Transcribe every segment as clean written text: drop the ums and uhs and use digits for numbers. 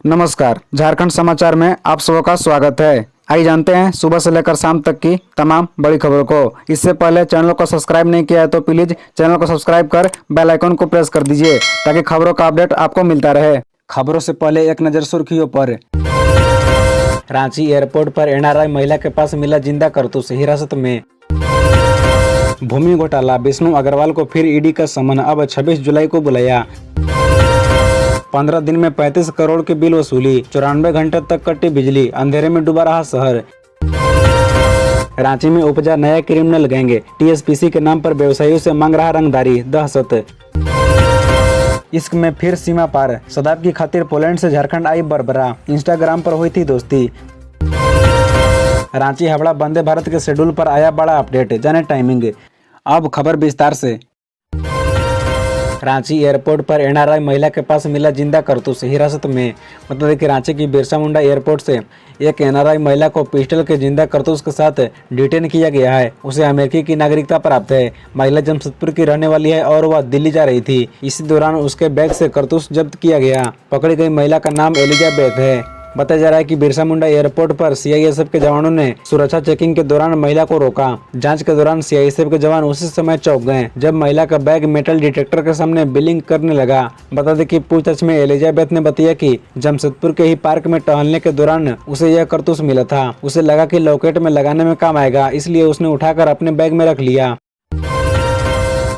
नमस्कार, झारखंड समाचार में आप सबका स्वागत है। आइए जानते हैं सुबह से लेकर शाम तक की तमाम बड़ी खबरों को। इससे पहले चैनल को सब्सक्राइब नहीं किया है तो प्लीज चैनल को सब्सक्राइब कर बेल आइकन को प्रेस कर दीजिए ताकि खबरों का अपडेट आपको मिलता रहे। खबरों से पहले एक नजर सुर्खियों पर। रांची एयरपोर्ट पर एनआरआई महिला के पास मिला जिंदा कारतूस, हिरासत में। भूमि घोटाला, विष्णु अग्रवाल को फिर ईडी का समन, अब 26 जुलाई को बुलाया। 15 दिन में 35 करोड़ की बिल वसूली, 94 घंटे तक कटी बिजली, अंधेरे में डूबा रहा शहर। रांची में उपजा नया क्रिमिनल गैंग, टीएसपीसी के नाम पर व्यवसायियों से मांग रहा रंगदारी, दहशत। इश्क में फिर सीमा पार, सदाब की खातिर पोलैंड से झारखंड आई बरबरा, इंस्टाग्राम पर हुई थी दोस्ती। रांची हावड़ा वंदे भारत के शेड्यूल पर आया बड़ा अपडेट, जाने टाइमिंग। अब खबर विस्तार से। रांची एयरपोर्ट पर एनआरआई महिला के पास मिला जिंदा कारतूस, हिरासत में। मतलब कि रांची की बिरसा मुंडा एयरपोर्ट से एक एनआरआई महिला को पिस्टल के जिंदा कारतूस के साथ डिटेन किया गया है। उसे अमेरिकी की नागरिकता प्राप्त है। महिला जमशेदपुर की रहने वाली है और वह दिल्ली जा रही थी। इसी दौरान उसके बैग से कारतूस जब्त किया गया। पकड़ी गई महिला का नाम एलिजाबेथ है। बताया जा रहा है कि बिरसा मुंडा एयरपोर्ट पर सीआईएसएफ के जवानों ने सुरक्षा चेकिंग के दौरान महिला को रोका। जांच के दौरान सीआईएसएफ के जवान उसी समय चौंक गए जब महिला का बैग मेटल डिटेक्टर के सामने बिलिंग करने लगा। बता दें कि पूछताछ में एलिजाबेथ ने बताया कि जमशेदपुर के ही पार्क में टहलने के दौरान उसे यह कारतूस मिला था। उसे लगा कि लॉकेट में लगाने में काम आएगा, इसलिए उसने उठाकर अपने बैग में रख लिया।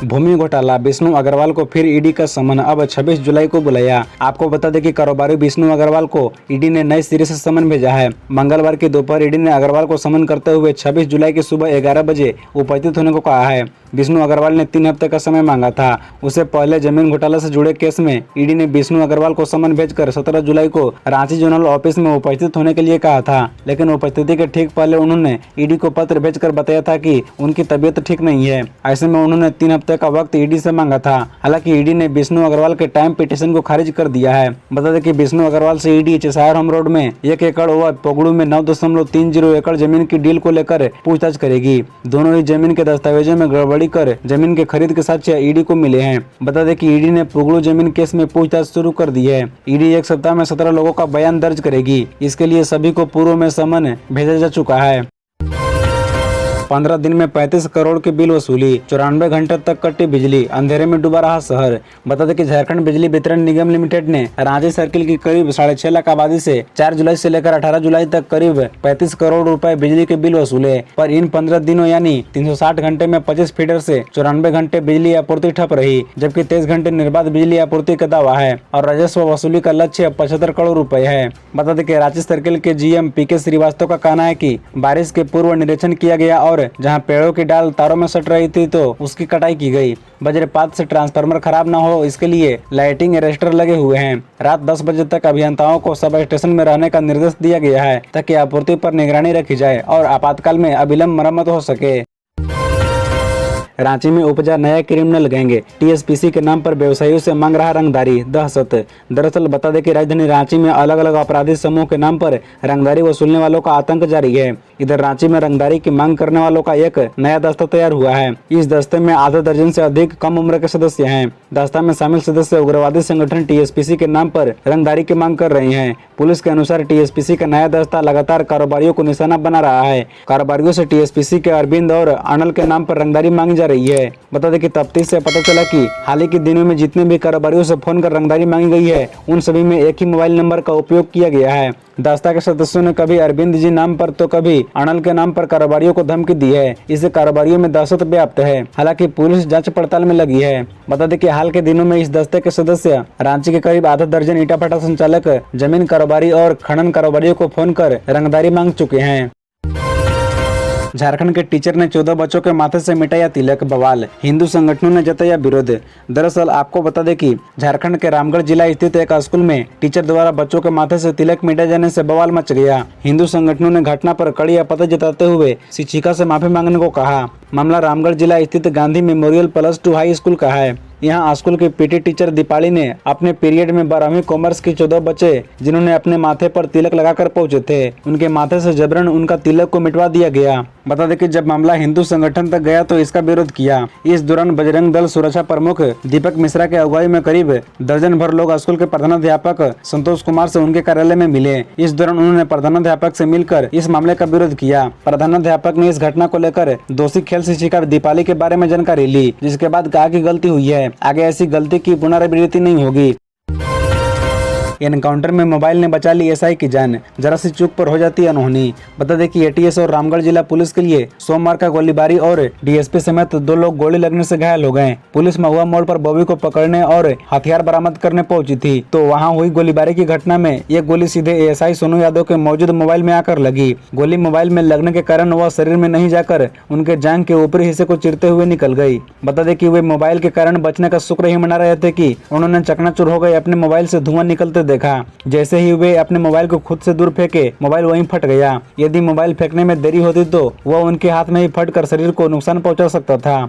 भूमि घोटाला, विष्णु अग्रवाल को फिर ईडी का समन, अब 26 जुलाई को बुलाया। आपको बता दें कि कारोबारी विष्णु अग्रवाल को ईडी ने नए सिरे से समन भेजा है। मंगलवार की दोपहर ईडी ने अग्रवाल को समन करते हुए 26 जुलाई की सुबह 11 बजे उपस्थित होने को कहा है। विष्णु अग्रवाल ने 3 हफ्ते का समय मांगा था। उससे पहले जमीन घोटाला से जुड़े केस में ईडी ने विष्णु अग्रवाल को समन भेजकर 17 जुलाई को रांची जोनल ऑफिस में उपस्थित होने के लिए कहा था, लेकिन उपस्थिति के ठीक पहले उन्होंने ईडी को पत्र भेजकर बताया था कि उनकी तबीयत ठीक नहीं है। ऐसे में उन्होंने 3 हफ्ते का वक्त ईडी से मांगा था। हालांकि ईडी ने विष्णु अग्रवाल के टाइम पिटीशन को खारिज कर दिया है। बता दें कि विष्णु अग्रवाल से ईडी चेसायर होम रोड में 1 एकड़ व पोगड़ू में 9.30 एकड़ जमीन की डील को लेकर पूछताछ करेगी। दोनों ही जमीन के दस्तावेजों में गड़बड़ी कर जमीन के खरीद के साक्ष्य ईडी को मिले हैं। बता दें कि ईडी ने पोगड़ू जमीन केस में पूछताछ शुरू कर दी है। ईडी एक सप्ताह में 17 लोगों का बयान दर्ज करेगी। इसके लिए सभी को पूर्व में समन भेजा जा चुका है। 15 दिन में 35 करोड़ की बिल वसूली, 94 घंटे तक कटी बिजली, अंधेरे में डूबा रहा शहर। बता दें कि झारखंड बिजली वितरण निगम लिमिटेड ने रांची सर्किल की करीब 6.5 लाख आबादी से 4 जुलाई से लेकर 18 जुलाई तक करीब 35 करोड़ रुपए बिजली के बिल वसूले। पर इन 15 दिनों यानी 360 घंटे में 25 फीडर से 94 घंटे बिजली आपूर्ति ठप रही, जबकि 23 घंटे निर्बाध बिजली आपूर्ति का दावा है और राजस्व वसूली का लक्ष्य 75 करोड़ रुपए है। बता दें कि रांची सर्किल के जीएम पीके श्रीवास्तव का कहना है कि बारिश के पूर्व निरीक्षण किया गया और जहां पेड़ों की डाल तारों में सट रही थी तो उसकी कटाई की गई। वज्रपात से ट्रांसफार्मर खराब न हो इसके लिए लाइटिंग अरेस्टर लगे हुए हैं। रात 10 बजे तक अभियंताओं को सब स्टेशन में रहने का निर्देश दिया गया है ताकि आपूर्ति पर निगरानी रखी जाए और आपातकाल में अविलंब मरम्मत हो सके। रांची में उपजा नया क्रिमिनल गैंग, टीएसपीसी के नाम पर व्यवसायियों से मांग रहा रंगदारी, दहशत। दरअसल बता दें कि राजधानी रांची में अलग अलग आपराधिक समूह के नाम पर रंगदारी वसूलने वालों का आतंक जारी है। इधर रांची में रंगदारी की मांग करने वालों का एक नया दस्ता तैयार हुआ है। इस दस्ते में आधा दर्जन से अधिक कम उम्र के सदस्य हैं। दस्ता में शामिल सदस्य उग्रवादी संगठन टीएसपीसी के नाम पर रंगदारी की मांग कर रहे हैं। पुलिस के अनुसार टीएसपीसी का नया दस्ता लगातार कारोबारियों को निशाना बना रहा है। कारोबारियों से टीएसपीसी के अरविंद और अनल के नाम पर रंगदारी मांगी जा रही है। बता दें कि तफ्तीश से पता चला कि हाल ही के दिनों में जितने भी कारोबारियों से फोन कर रंगदारी मांगी गई है उन सभी में एक ही मोबाइल नंबर का उपयोग किया गया है। दस्ता के सदस्यों ने कभी अरविंद जी नाम पर तो कभी अनल के नाम पर कारोबारियों को धमकी दी है। इससे कारोबारियों में दहशत व्याप्त है। हालांकि पुलिस जांच पड़ताल में लगी है। बता दें कि हाल के दिनों में इस दस्ते के सदस्य रांची के करीब आधा दर्जन ईटा भट्टा संचालक, जमीन कारोबारी और खनन कारोबारियों को फोन कर रंगदारी मांग चुके हैं। झारखंड के टीचर ने 14 बच्चों के माथे से मिटाया तिलक, बवाल, हिंदू संगठनों ने जताया विरोध। दरअसल आपको बता दें कि झारखंड के रामगढ़ जिला स्थित एक स्कूल में टीचर द्वारा बच्चों के माथे से तिलक मिटाए जाने से बवाल मच गया। हिंदू संगठनों ने घटना पर कड़ी आपत्ति जताते हुए शिक्षिका से माफी मांगने को कहा। मामला रामगढ़ जिला स्थित गांधी मेमोरियल +2 हाई स्कूल का है। यहाँ स्कूल की पीटी टीचर दीपाली ने अपने पीरियड में 12वीं कॉमर्स के 14 बच्चे जिन्होंने अपने माथे पर तिलक लगाकर पहुंचे थे, उनके माथे से जबरन उनका तिलक को मिटवा दिया गया। बता दें कि जब मामला हिंदू संगठन तक गया तो इसका विरोध किया। इस दौरान बजरंग दल सुरक्षा प्रमुख दीपक मिश्रा के अगुवाई में करीब दर्जन भर लोग स्कूल के प्रधानाध्यापक संतोष कुमार से उनके कार्यालय में मिले। इस दौरान उन्होंने प्रधानाध्यापक से मिलकर इस मामले का विरोध किया। प्रधानाध्यापक ने इस घटना को लेकर दोषी खेल शिक्षिका दीपाली के बारे में जानकारी ली, जिसके बाद कहा कि गलती हुई है, आगे ऐसी गलती की पुनरावृत्ति नहीं होगी। एनकाउंटर में मोबाइल ने बचा ली एसआई की जान, जरा सी चूक पर हो जाती अनहोनी। बता दें कि एटीएस और रामगढ़ जिला पुलिस के लिए सोमवार का गोलीबारी और डीएसपी समेत 2 लोग गोली लगने से घायल हो गए। पुलिस महुआ मोड़ पर बॉबी को पकड़ने और हथियार बरामद करने पहुंची थी तो वहां हुई गोलीबारी की घटना में एक गोली सीधे एएसआई सोनू यादव के मौजूद मोबाइल में आकर लगी। गोली मोबाइल में लगने के कारण वह शरीर में नहीं जाकर उनके जांघ के ऊपरी हिस्से को चीरते हुए निकल गई। बता दें कि वे मोबाइल के कारण बचने का शुक्र ही मना रहे थे कि उन्होंने चकनाचूर हो गए अपने मोबाइल से धुआं निकलते देखा। जैसे ही वे अपने मोबाइल को खुद से दूर फेंके, मोबाइल वहीं फट गया। यदि मोबाइल फेंकने में देरी होती तो वह उनके हाथ में ही फटकर शरीर को नुकसान पहुंचा सकता था।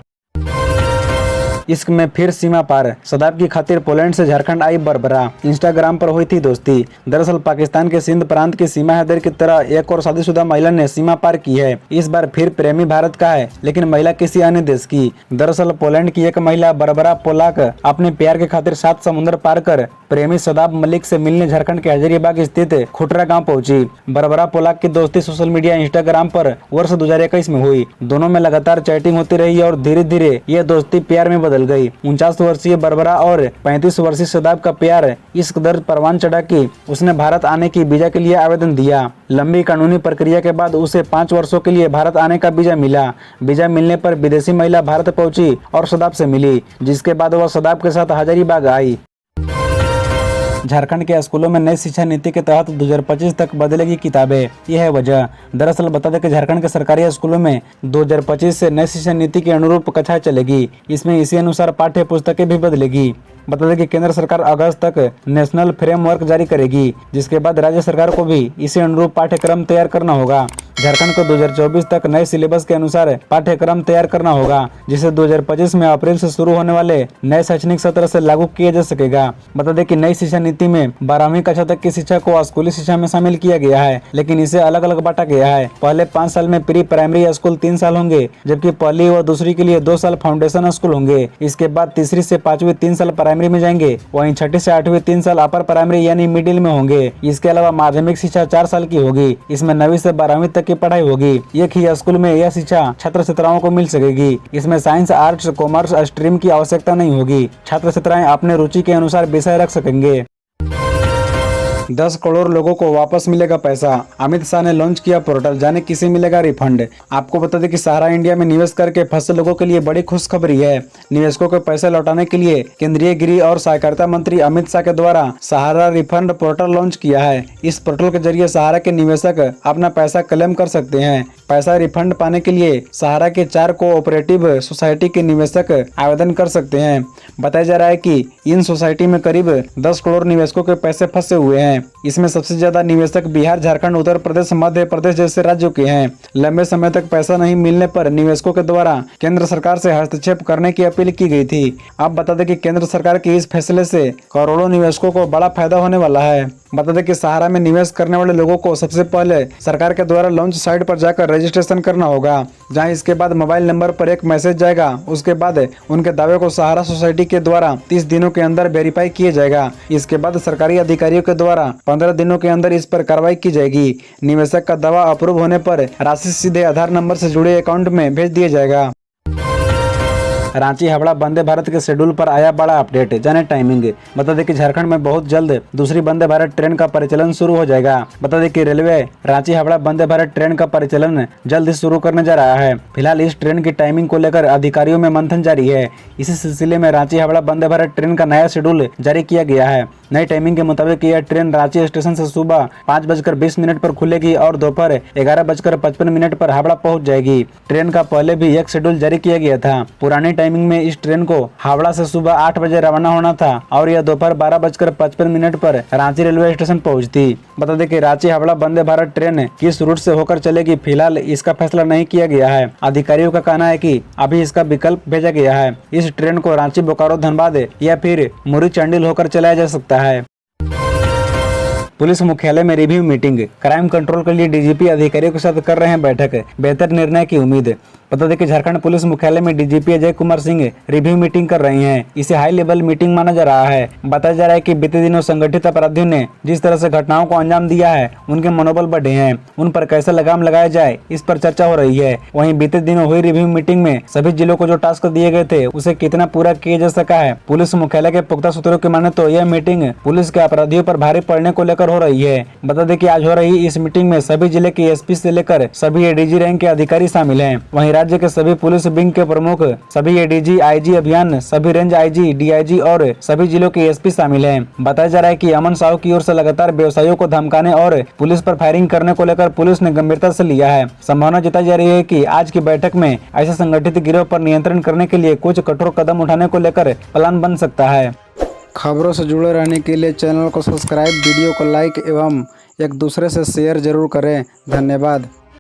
इश्क में फिर सीमा पार, शदाब की खातिर पोलैंड से झारखंड आई बरबरा, इंस्टाग्राम पर हुई थी दोस्ती। दरअसल पाकिस्तान के सिंध प्रांत की सीमा हैदर की तरह एक और शादीशुदा महिला ने सीमा पार की है। इस बार फिर प्रेमी भारत का है, लेकिन महिला किसी अन्य देश की। दरअसल पोलैंड की एक महिला बरबरा पोलाक अपने प्यार के खातिर 7 समुद्र पार कर प्रेमी शदाब मलिक से मिलने झारखंड के हजारीबाग स्थित खुटरा गाँव पहुंची। बरबरा पोलाक की दोस्ती सोशल मीडिया इंस्टाग्राम पर वर्ष 2021 में हुई। दोनों में लगातार चैटिंग होती रही और धीरे धीरे ये दोस्ती प्यार में बदल गई। 49 वर्षीय बरबरा और 35 वर्षीय शदाब का प्यार इस कदर परवान चढ़ा कि उसने भारत आने की वीजा के लिए आवेदन दिया। लंबी कानूनी प्रक्रिया के बाद उसे 5 वर्षों के लिए भारत आने का वीजा मिला। वीजा मिलने पर विदेशी महिला भारत पहुंची और शदाब से मिली, जिसके बाद वह शदाब के साथ हजारीबाग आई। झारखंड के स्कूलों में नई शिक्षा नीति के तहत 2025 तक बदलेगी किताबें, यह है वजह। दरअसल बता दें कि झारखंड के सरकारी स्कूलों में 2025 से नई शिक्षा नीति के अनुरूप कक्षाएं चलेगी। इसमें इसी अनुसार पाठ्य पुस्तकें भी बदलेगी। बता दें कि केंद्र सरकार अगस्त तक नेशनल फ्रेमवर्क जारी करेगी, जिसके बाद राज्य सरकार को भी इसी अनुरूप पाठ्यक्रम तैयार करना होगा। झारखंड को 2024 तक नए सिलेबस के अनुसार पाठ्यक्रम तैयार करना होगा, जिसे 2025 में अप्रैल से शुरू होने वाले नए शैक्षणिक सत्र से लागू किया जा सकेगा। बता दें कि नई शिक्षा नीति में 12वीं कक्षा तक की शिक्षा को स्कूली शिक्षा में शामिल किया गया है, लेकिन इसे अलग अलग बांटा गया है। पहले 5 साल में प्री प्राइमरी स्कूल 3 साल होंगे, जबकि पहली व दूसरी के लिए 2 साल फाउंडेशन स्कूल होंगे। इसके बाद तीसरी से 5वीं 3 साल प्राइमरी में जाएंगे, वहीं छठी से 8वीं 3 साल अपर प्राइमरी यानी मिडिल में होंगे। इसके अलावा माध्यमिक शिक्षा 4 साल की होगी। इसमें 9वीं से 12वीं तक की पढ़ाई होगी। एक ही स्कूल में यह शिक्षा छात्र छात्राओं को मिल सकेगी। इसमें साइंस, आर्ट्स, कॉमर्स स्ट्रीम की आवश्यकता नहीं होगी। छात्र छात्राएं अपने रुचि के अनुसार विषय रख सकेंगे। 10 करोड़ लोगों को वापस मिलेगा पैसा, अमित शाह ने लॉन्च किया पोर्टल, जाने किसे मिलेगा रिफंड। आपको बता दें कि सहारा इंडिया में निवेश करके फंसे लोगों के लिए बड़ी खुशखबरी है। निवेशकों को पैसे लौटाने के लिए केंद्रीय गृह और सहकारिता मंत्री अमित शाह के द्वारा सहारा रिफंड पोर्टल लॉन्च किया है। इस पोर्टल के जरिए सहारा के निवेशक अपना पैसा क्लेम कर सकते हैं। पैसा रिफंड पाने के लिए सहारा के 4 कोऑपरेटिव सोसाइटी के निवेशक आवेदन कर सकते हैं। बताया जा रहा है कि इन सोसाइटी में करीब 10 करोड़ निवेशकों के पैसे फंसे हुए हैं। इसमें सबसे ज्यादा निवेशक बिहार, झारखंड, उत्तर प्रदेश, मध्य प्रदेश जैसे राज्यों के हैं। लंबे समय तक पैसा नहीं मिलने पर निवेशकों के द्वारा केंद्र सरकार से हस्तक्षेप करने की अपील की गई थी। अब बता दें कि केंद्र सरकार के इस फैसले से करोड़ों निवेशकों को बड़ा फायदा होने वाला है। बता दें कि सहारा में निवेश करने वाले लोगों को सबसे पहले सरकार के द्वारा लॉन्च साइट पर जाकर रजिस्ट्रेशन करना होगा, जहां इसके बाद मोबाइल नंबर पर एक मैसेज जाएगा। उसके बाद उनके दावे को सहारा सोसाइटी के द्वारा 30 दिनों के अंदर वेरीफाई किया जाएगा। इसके बाद सरकारी अधिकारियों के द्वारा 15 दिनों के अंदर इस पर कार्रवाई की जाएगी। निवेशक का दावा अप्रूव होने पर राशि सीधे आधार नंबर से जुड़े अकाउंट में भेज दिया जाएगा। रांची हावड़ा वंदे भारत के शेड्यूल पर आया बड़ा अपडेट, जाने टाइमिंग। बता दें कि झारखंड में बहुत जल्द दूसरी वंदे भारत ट्रेन का परिचालन शुरू हो जाएगा। बता दें कि रेलवे रांची हावड़ा वंदे भारत ट्रेन का परिचालन जल्द ही शुरू करने जा रहा है। फिलहाल इस ट्रेन की टाइमिंग को लेकर अधिकारियों में मंथन जारी है। इसी सिलसिले में रांची हावड़ा वंदे भारत ट्रेन का नया शेड्यूल जारी किया गया है। नई टाइमिंग के मुताबिक यह ट्रेन रांची स्टेशन से सुबह 5:20 पर खुलेगी और दोपहर 11:55 पर हावड़ा पहुंच जाएगी। ट्रेन का पहले भी एक शेड्यूल जारी किया गया था। पुरानी टाइमिंग में इस ट्रेन को हावड़ा से सुबह 8 बजे रवाना होना था और यह दोपहर 12:55 पर रांची रेलवे स्टेशन पहुंचती। बता दें कि रांची हावड़ा वंदे भारत ट्रेन किस रूट से होकर चलेगी, फिलहाल इसका फैसला नहीं किया गया है। अधिकारियों का कहना है कि अभी इसका विकल्प भेजा गया है। इस ट्रेन को रांची, बोकारो, धनबाद या फिर मुरी, चंडील होकर चलाया जा सकता है। पुलिस मुख्यालय में रिव्यू मीटिंग, क्राइम कंट्रोल के लिए डीजीपी अधिकारियों के साथ कर रहे हैं बैठक, बेहतर निर्णय की उम्मीद। बता दें कि झारखंड पुलिस मुख्यालय में DGP Ajay Kumar Singh review meeting कर रहे हैं। इसे हाई लेवल मीटिंग माना जा रहा है। बताया जा रहा है कि बीते दिनों संगठित अपराधियों ने जिस तरह से घटनाओं को अंजाम दिया है, उनके मनोबल बढ़े हैं, उन पर कैसे लगाम लगाया जाए, इस पर चर्चा हो रही है। वहीं बीते दिनों हुई रिव्यू मीटिंग में सभी जिलों को जो टास्क दिए गए थे उसे कितना पूरा किया जा सका है। पुलिस मुख्यालय के पुख्ता सूत्रों की माने तो यह मीटिंग पुलिस के अपराधियों पर भारी पड़ने को लेकर हो रही है। बता दें कि आज हो रही इस मीटिंग में सभी जिले के एसपी से लेकर सभी एडीजी रैंक के अधिकारी शामिल हैं। वहीं राज्य के सभी पुलिस विंग के प्रमुख, सभी एडीजी, आईजी अभियान, सभी रेंज आईजी, डीआईजी और सभी जिलों के एसपी शामिल हैं। बताया जा रहा है कि अमन साहू की ओर से लगातार व्यवसायियों को धमकाने और पुलिस पर फायरिंग करने को लेकर पुलिस ने गंभीरता से लिया है। संभावना जताई जा रही है कि आज की बैठक में ऐसे संगठित गिरोह पर नियंत्रण करने के लिए कुछ कठोर कदम उठाने को लेकर प्लान बन सकता है। खबरों से जुड़े रहने के लिए चैनल को सब्सक्राइब, वीडियो को लाइक एवं एक दूसरे से शेयर जरूर करें। धन्यवाद।